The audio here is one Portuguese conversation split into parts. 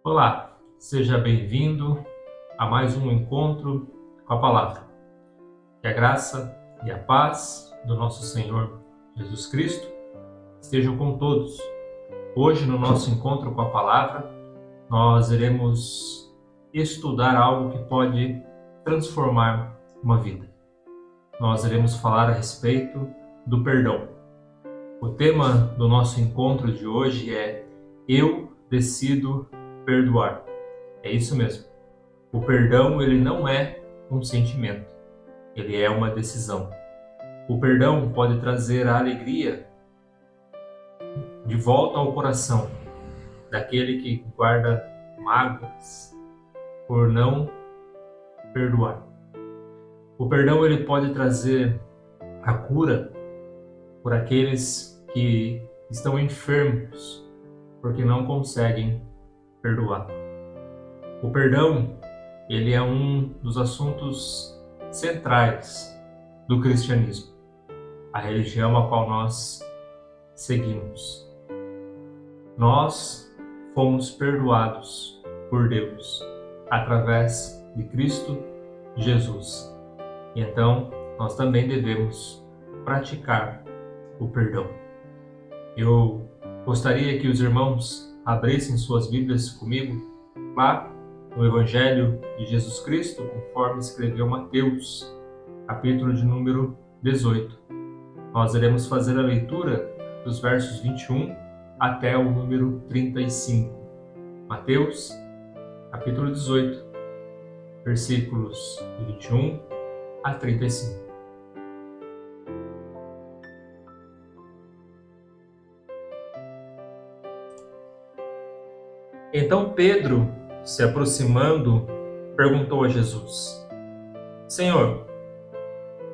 Olá, seja bem-vindo a mais um encontro com a Palavra. Que a graça e a paz do nosso Senhor Jesus Cristo estejam com todos. Hoje, no nosso encontro com a Palavra, nós iremos estudar algo que pode transformar uma vida. Nós iremos falar a respeito do perdão. O tema do nosso encontro de hoje é Eu decido perdoar. É isso mesmo. O perdão, ele não é um sentimento, ele é uma decisão. O perdão pode trazer a alegria de volta ao coração daquele que guarda mágoas por não perdoar. O perdão, ele pode trazer a cura por aqueles que estão enfermos porque não conseguem perdoar. O perdão, ele é um dos assuntos centrais do cristianismo, a religião a qual nós seguimos. Nós fomos perdoados por Deus através de Cristo Jesus. E então, nós também devemos praticar o perdão. Eu gostaria que os irmãos abrissem suas Bíblias comigo lá no Evangelho de Jesus Cristo, conforme escreveu Mateus, capítulo de número 18. Nós iremos fazer a leitura dos versos 21 até o número 35. Mateus, capítulo 18, versículos de 21 a 35. Então Pedro, se aproximando, perguntou a Jesus: Senhor,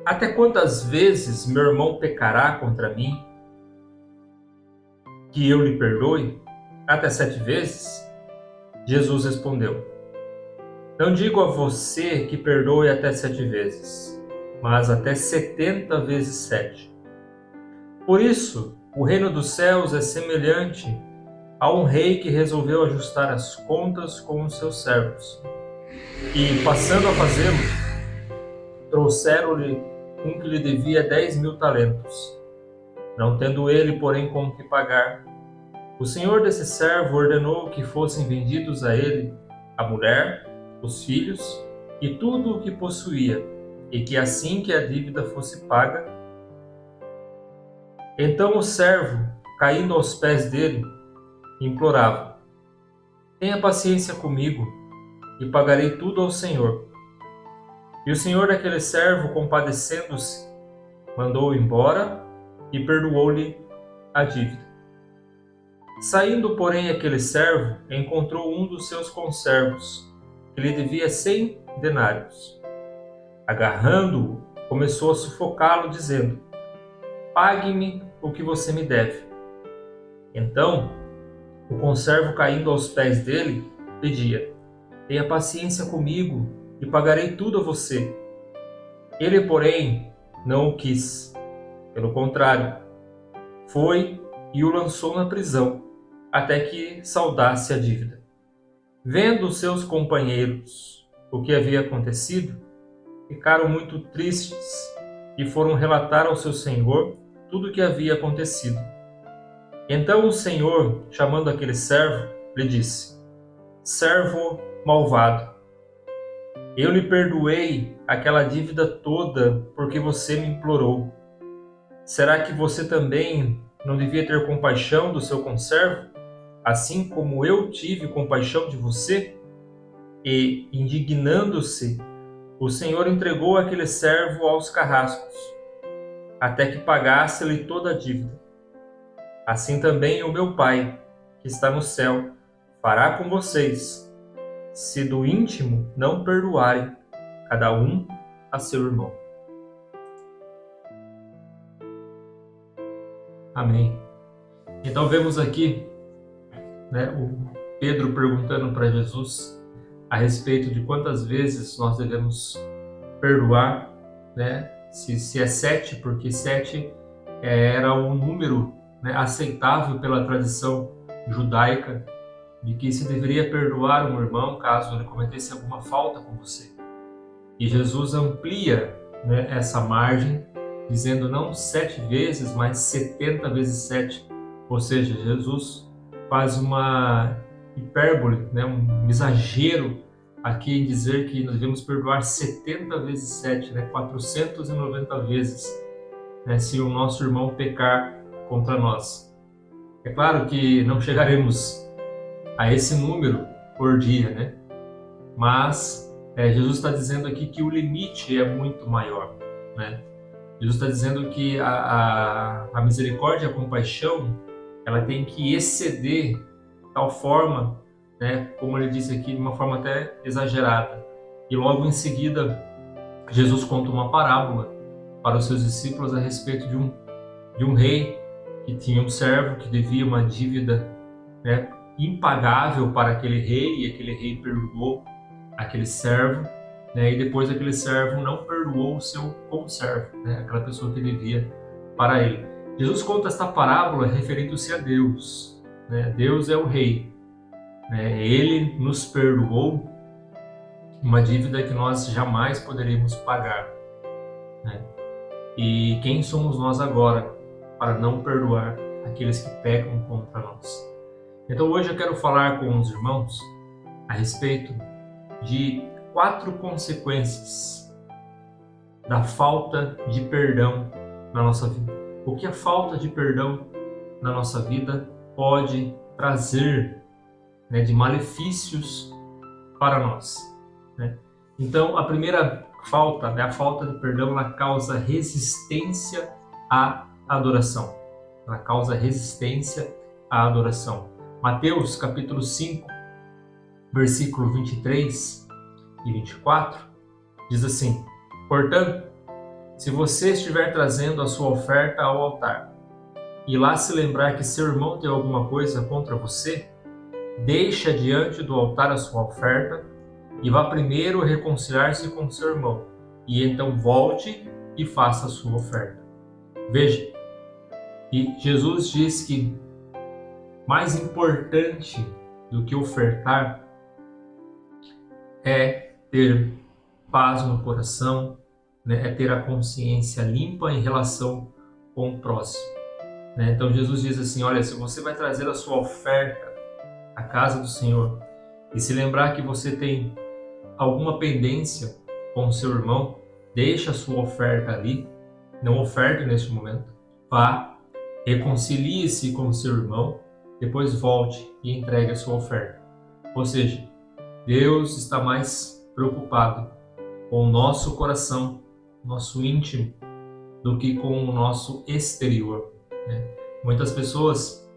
até quantas vezes meu irmão pecará contra mim, que eu lhe perdoe? Até 7 vezes? Jesus respondeu: Não digo a você que perdoe até 7 vezes, mas até 70 vezes 7. Por isso, o reino dos céus é semelhante a um rei que resolveu ajustar as contas com os seus servos. E, passando a fazê-lo, trouxeram-lhe um que lhe devia 10.000 talentos. Não tendo ele, porém, com que pagar, o senhor desse servo ordenou que fossem vendidos a ele a mulher, os filhos e tudo o que possuía, e que assim que a dívida fosse paga. Então o servo, caindo aos pés dele, implorava: Tenha paciência comigo, e pagarei tudo ao Senhor. E o senhor daquele servo, compadecendo-se, mandou-o embora e perdoou-lhe a dívida. Saindo, porém, aquele servo, encontrou um dos seus conservos, que lhe devia 100 denários. Agarrando-o, começou a sufocá-lo, dizendo: Pague-me o que você me deve. Então, o conservo, caindo aos pés dele, pedia: Tenha paciência comigo e pagarei tudo a você. Ele, porém, não o quis. Pelo contrário, foi e o lançou na prisão, até que saldasse a dívida. Vendo os seus companheiros o que havia acontecido, ficaram muito tristes e foram relatar ao seu senhor tudo o que havia acontecido. Então o senhor, chamando aquele servo, lhe disse: Servo malvado, eu lhe perdoei aquela dívida toda porque você me implorou. Será que você também não devia ter compaixão do seu conservo, assim como eu tive compaixão de você? E, indignando-se, o senhor entregou aquele servo aos carrascos, até que pagasse-lhe toda a dívida. Assim também o meu Pai, que está no céu, fará com vocês, se do íntimo não perdoarem cada um a seu irmão. Amém. Então vemos aqui, o Pedro perguntando para Jesus a respeito de quantas vezes nós devemos perdoar, se é 7, porque 7 era um número aceitável pela tradição judaica de que se deveria perdoar um irmão caso ele cometesse alguma falta com você. E Jesus amplia, né, essa margem, dizendo não 7 vezes, mas 70 vezes 7. Ou seja, Jesus faz uma hipérbole, né, um exagero aqui em dizer que nós devemos perdoar 70 vezes 7, né, 490 vezes, né, se o nosso irmão pecar contra nós. É claro que não chegaremos a esse número por dia, né? Mas Jesus está dizendo aqui que o limite é muito maior, né? Jesus está dizendo que a misericórdia e a compaixão, ela tem que exceder de tal forma, né, como ele disse aqui, de uma forma até exagerada. E logo em seguida, Jesus conta uma parábola para os seus discípulos a respeito de um rei que tinha um servo que devia uma dívida, né, impagável para aquele rei, e aquele rei perdoou aquele servo, né, e depois aquele servo não perdoou o seu conservo, né, aquela pessoa que devia para ele. Jesus conta esta parábola referindo-se a Deus, né? Deus é o rei, né? Ele nos perdoou uma dívida que nós jamais poderíamos pagar, né? E quem somos nós agora para não perdoar aqueles que pecam contra nós? Então hoje eu quero falar com os irmãos a respeito de 4 consequências da falta de perdão na nossa vida. O que a falta de perdão na nossa vida pode trazer, né, de malefícios para nós, né? Então a primeira falta, né, a falta de perdão, ela causa resistência à adoração. Ela causa resistência à adoração. Mateus capítulo 5, versículo 23 e 24, diz assim: portanto, se você estiver trazendo a sua oferta ao altar, e lá se lembrar que seu irmão tem alguma coisa contra você, deixa diante do altar a sua oferta, e vá primeiro reconciliar-se com seu irmão, e então volte e faça a sua oferta. Veja, e Jesus diz que mais importante do que ofertar é ter paz no coração, né? É ter a consciência limpa em relação com o próximo, né? Então Jesus diz assim: olha, se você vai trazer a sua oferta à casa do Senhor e se lembrar que você tem alguma pendência com o seu irmão, deixa a sua oferta ali, não oferte neste momento, vá, reconcilie-se com o seu irmão, depois volte e entregue a sua oferta. Ou seja, Deus está mais preocupado com o nosso coração, nosso íntimo, do que com o nosso exterior, né? Muitas pessoas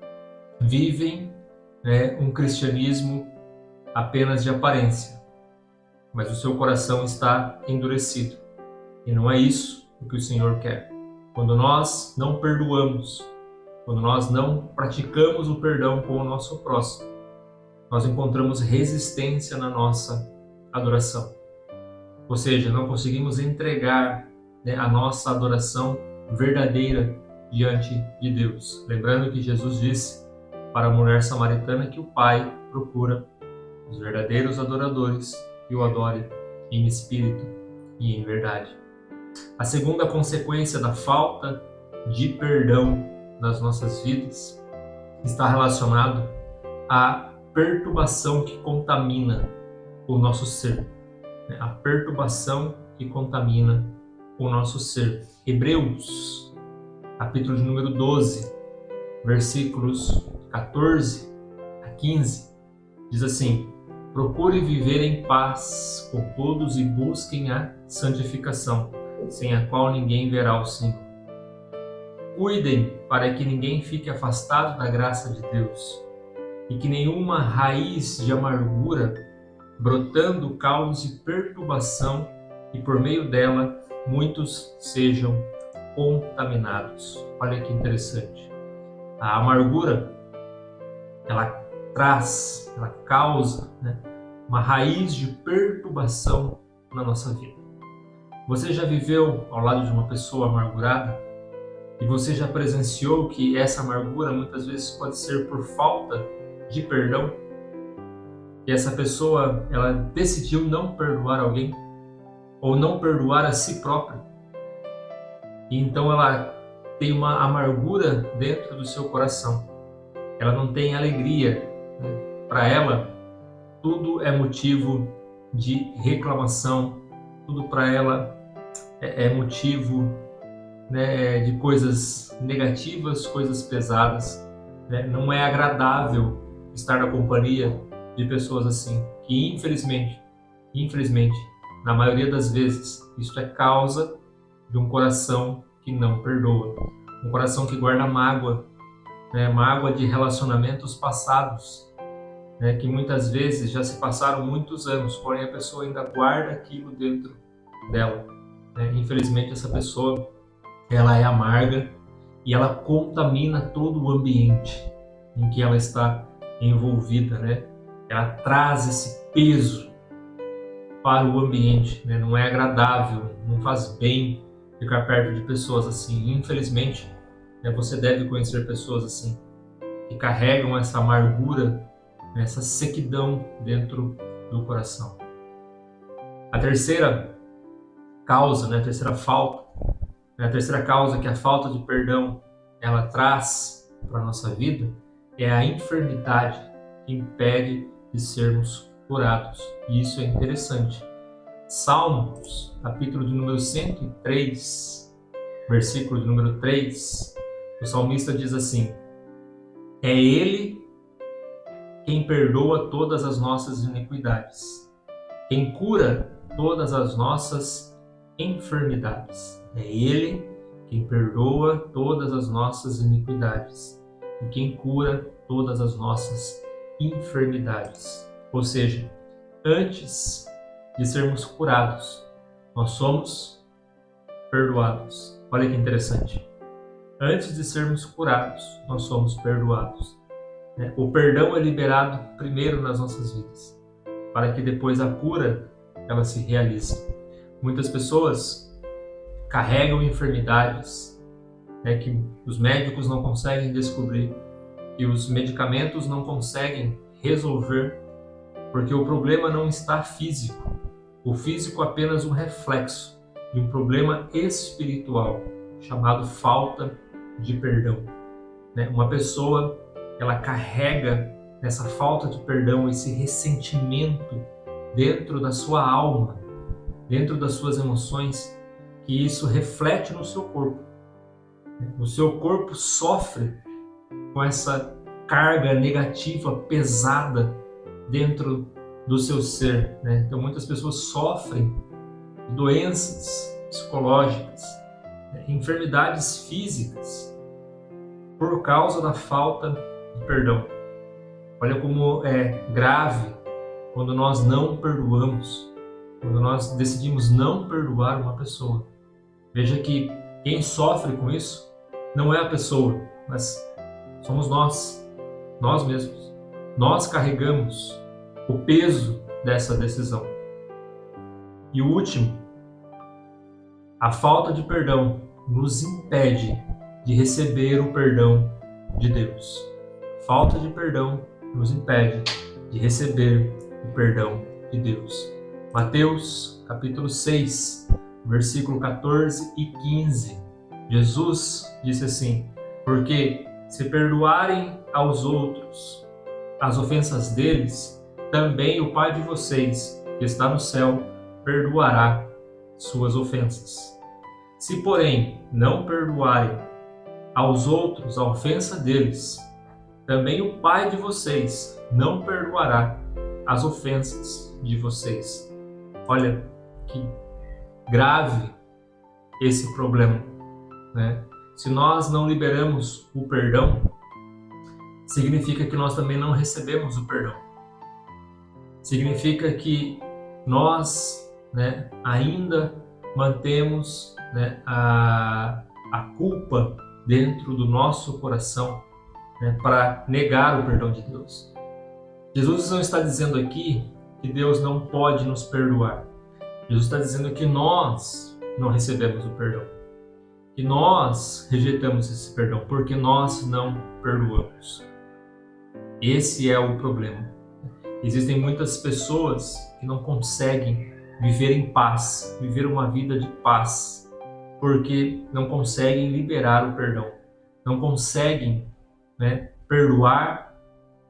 vivem, né, um cristianismo apenas de aparência, mas o seu coração está endurecido. E não é isso o que o Senhor quer. Quando nós não perdoamos, quando nós não praticamos o perdão com o nosso próximo, nós encontramos resistência na nossa adoração. Ou seja, não conseguimos entregar, né, a nossa adoração verdadeira diante de Deus. Lembrando que Jesus disse para a mulher samaritana que o Pai procura os verdadeiros adoradores que o adorem em espírito e em verdade. A segunda consequência da falta de perdão nas nossas vidas está relacionado à perturbação que contamina o nosso ser. A perturbação que contamina o nosso ser. Hebreus, capítulo de número 12, versículos 14 a 15, diz assim: procure viver em paz com todos e busquem a santificação, sem a qual ninguém verá o Senhor. Cuidem para que ninguém fique afastado da graça de Deus, e que nenhuma raiz de amargura brotando cause perturbação, e por meio dela muitos sejam contaminados. Olha que interessante. A amargura, ela traz, ela causa, né, uma raiz de perturbação na nossa vida. Você já viveu ao lado de uma pessoa amargurada? E você já presenciou que essa amargura muitas vezes pode ser por falta de perdão? que essa pessoa ela decidiu não perdoar alguém ou não perdoar a si própria. E então ela tem uma amargura dentro do seu coração. Ela não tem alegria, né? Para ela, tudo é motivo de reclamação, tudo para ela é motivo, né, de coisas negativas, coisas pesadas, né? Não é agradável estar na companhia de pessoas assim, que infelizmente, na maioria das vezes, isso é causa de um coração que não perdoa, um coração que guarda mágoa, né? Mágoa de relacionamentos passados, né? Que muitas vezes já se passaram muitos anos, porém a pessoa ainda guarda aquilo dentro dela, né? Infelizmente essa pessoa ela é amarga e ela contamina todo o ambiente em que ela está envolvida, né? Ela traz esse peso para o ambiente, né? Não é agradável, não faz bem ficar perto de pessoas assim. Infelizmente, né, você deve conhecer pessoas assim, que carregam essa amargura, essa sequidão dentro do coração. A terceira causa, né, a terceira falta, a terceira causa que a falta de perdão ela traz para a nossa vida é a enfermidade que impede de sermos curados. E isso é interessante. Salmos, capítulo de número 103, versículo de número 3, o salmista diz assim: é Ele quem perdoa todas as nossas iniquidades, quem cura todas as nossas enfermidades. É Ele quem perdoa todas as nossas iniquidades e quem cura todas as nossas enfermidades. Ou seja, antes de sermos curados, nós somos perdoados. Olha que interessante. Antes de sermos curados, nós somos perdoados. O perdão é liberado primeiro nas nossas vidas, para que depois a cura ela se realize. Muitas pessoas carregam enfermidades, né, que os médicos não conseguem descobrir, que os medicamentos não conseguem resolver, porque o problema não está físico. O físico é apenas um reflexo de um problema espiritual chamado falta de perdão. Uma pessoa ela carrega essa falta de perdão, esse ressentimento dentro da sua alma, dentro das suas emoções, que isso reflete no seu corpo. O seu corpo sofre com essa carga negativa pesada dentro do seu ser. Então muitas pessoas sofrem de doenças psicológicas, enfermidades físicas, por causa da falta de perdão. Olha como é grave quando nós não perdoamos, quando nós decidimos não perdoar uma pessoa. Veja que quem sofre com isso não é a pessoa, mas somos nós mesmos. Nós carregamos o peso dessa decisão. E o último, a falta de perdão nos impede de receber o perdão de Deus. A falta de perdão nos impede de receber o perdão de Deus. Mateus, capítulo 6, versículo 14 e 15. Jesus disse assim: porque se perdoarem aos outros as ofensas deles, também o Pai de vocês, que está no céu, perdoará suas ofensas. Se, porém, não perdoarem aos outros a ofensa deles, também o Pai de vocês não perdoará as ofensas de vocês. Olha que grave esse problema, né? Se nós não liberamos o perdão, significa que nós também não recebemos o perdão. Significa que nós, ainda mantemos, a culpa dentro do nosso coração, para negar o perdão de Deus. Jesus não está dizendo aqui que Deus não pode nos perdoar. Jesus está dizendo que nós não recebemos o perdão, que nós rejeitamos esse perdão porque nós não perdoamos. Esse é o problema. Existem muitas pessoas que não conseguem viver em paz, viver uma vida de paz, porque não conseguem liberar o perdão, não conseguem, perdoar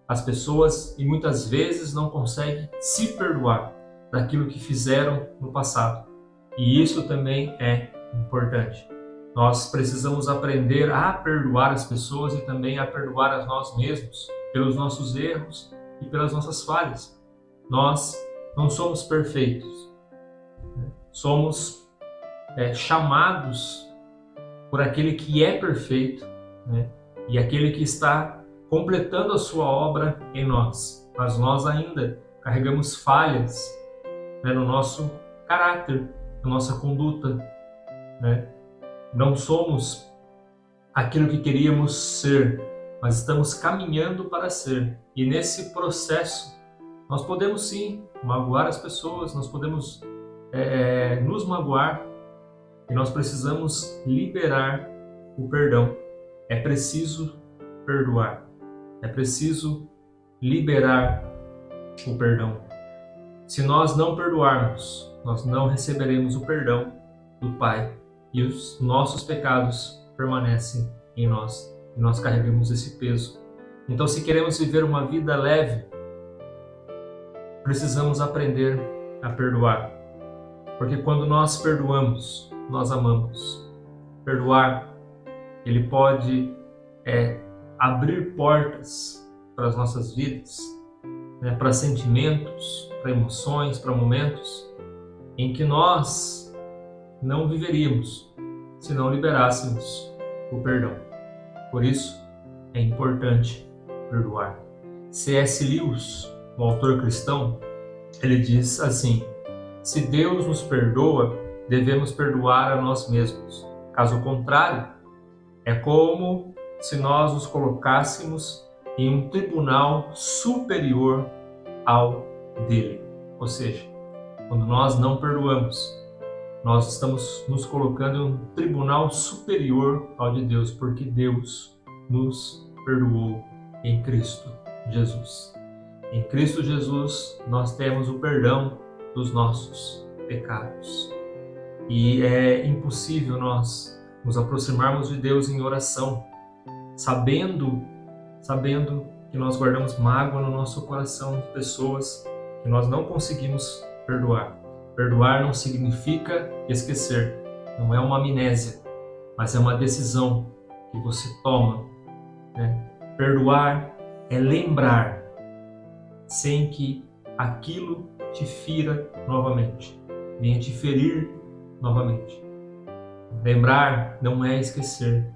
as pessoas e muitas vezes não conseguem se perdoar daquilo que fizeram no passado. E isso também é importante. Nós precisamos aprender a perdoar as pessoas e também a perdoar a nós mesmos pelos nossos erros e pelas nossas falhas. Nós não somos perfeitos. Somos chamados por aquele que é perfeito, e aquele que está completando a sua obra em nós. Mas nós ainda carregamos falhas, no nosso caráter, na nossa conduta. Não somos aquilo que queríamos ser, mas estamos caminhando para ser. E nesse processo, nós podemos sim magoar as pessoas, nós podemos nos magoar, e nós precisamos liberar o perdão. É preciso perdoar, é preciso liberar o perdão. Se nós não perdoarmos, nós não receberemos o perdão do Pai e os nossos pecados permanecem em nós e nós carregamos esse peso. Então, se queremos viver uma vida leve, precisamos aprender a perdoar, porque quando nós perdoamos, nós amamos. Perdoar, ele pode abrir portas para as nossas vidas, para sentimentos, para emoções, para momentos em que nós não viveríamos se não liberássemos o perdão. Por isso, é importante perdoar. C.S. Lewis, um autor cristão, ele diz assim: se Deus nos perdoa, devemos perdoar a nós mesmos. Caso contrário, é como se nós nos colocássemos em um tribunal superior ao dele. Ou seja, quando nós não perdoamos, nós estamos nos colocando em um tribunal superior ao de Deus, porque Deus nos perdoou em Cristo Jesus. Em Cristo Jesus, nós temos o perdão dos nossos pecados. E é impossível nós nos aproximarmos de Deus em oração, sabendo que nós guardamos mágoa no nosso coração de pessoas que nós não conseguimos perdoar. Perdoar não significa esquecer, não é uma amnésia, mas é uma decisão que você toma. Perdoar é lembrar, sem que aquilo te fira novamente, venha te ferir novamente. Lembrar não é esquecer.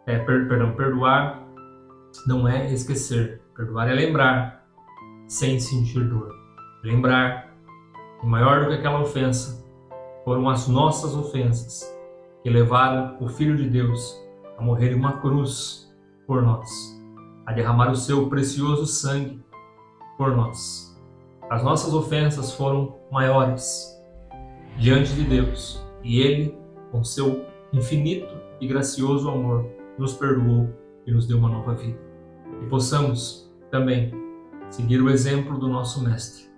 Perdoar não é esquecer. Perdoar é lembrar, sem sentir dor. Lembrar que maior do que aquela ofensa foram as nossas ofensas que levaram o Filho de Deus a morrer em uma cruz por nós, a derramar o seu precioso sangue por nós. As nossas ofensas foram maiores diante de Deus e Ele, com seu infinito e gracioso amor, nos perdoou e nos deu uma nova vida. E possamos também seguir o exemplo do nosso Mestre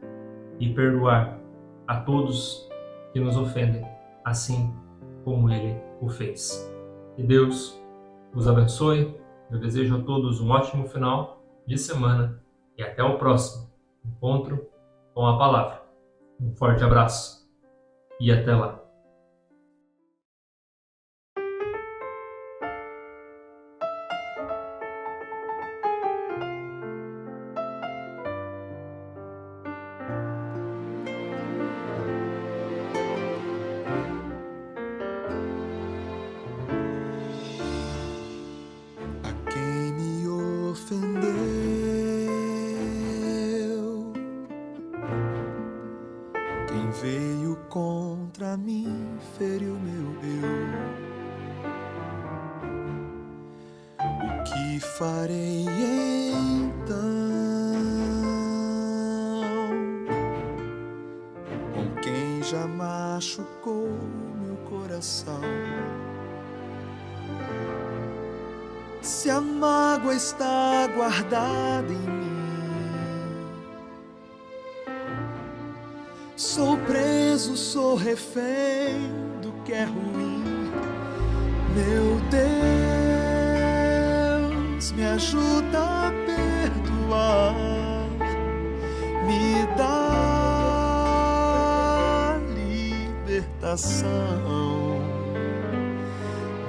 e perdoar a todos que nos ofendem, assim como Ele o fez. Que Deus os abençoe. Eu desejo a todos um ótimo final de semana e até o próximo encontro com a palavra. Um forte abraço e até lá. Quem veio contra mim feriu meu eu. O que farei então com quem já machucou meu coração? Se a mágoa está guardada em mim, Sou preso, sou refém do que é ruim. Meu Deus, me ajuda a perdoar, me dá libertação.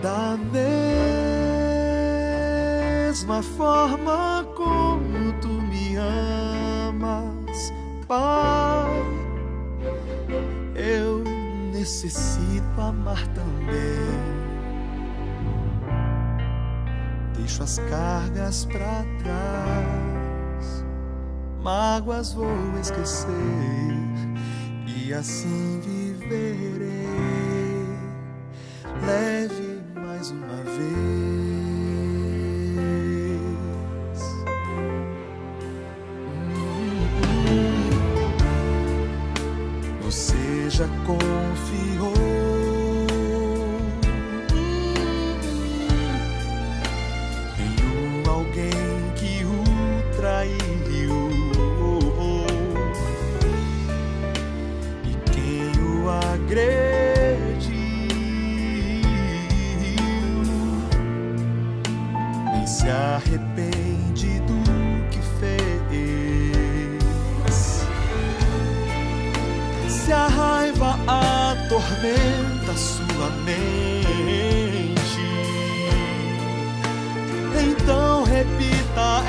Da mesma forma como tu me amas, Pai, eu necessito amar também. Deixo as cargas pra trás, mágoas vou esquecer e assim viverei leve mais uma vez. Você já confiou em alguém que o traiu, e quem o agrediu nem se arrepende do que fez. Se a raiva atormenta sua mente, então repita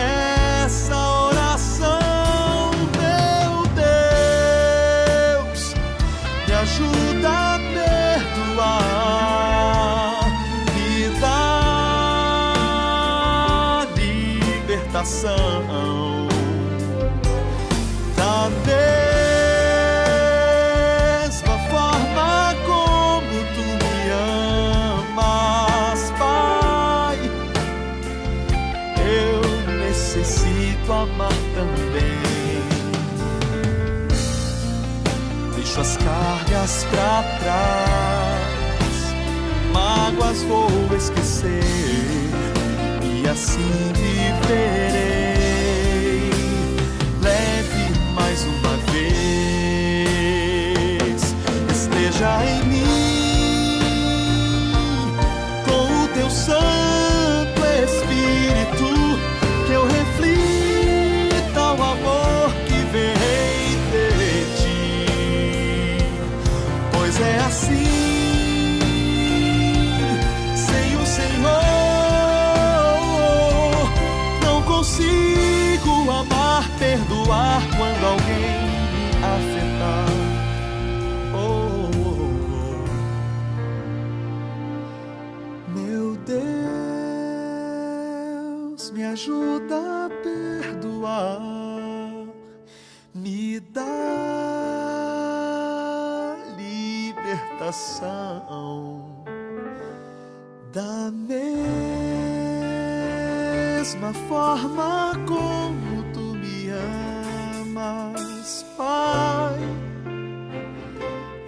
essa oração: meu Deus, me ajuda a perdoar, me dá libertação. Da mesma forma como tu me amas, Pai, eu necessito amar também. Deixo as cargas pra trás, mágoas vou esquecer e assim viverei leve mais uma vez. Esteja em mim com o teu Santo Espírito, que eu reflita o amor que vem de ti, pois é assim, sem o Senhor não consigo amar, perdoar quando alguém me afetar. Meu Deus, me ajuda a perdoar, me dá libertação. Da mesma forma como tu me amas, Pai,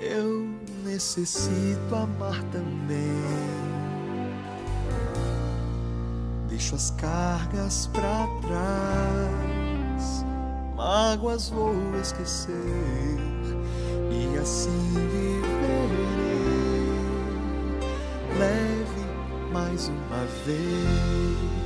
eu necessito amar também. Deixo as cargas pra trás, mágoas vou esquecer e assim viverei leve mais uma vez.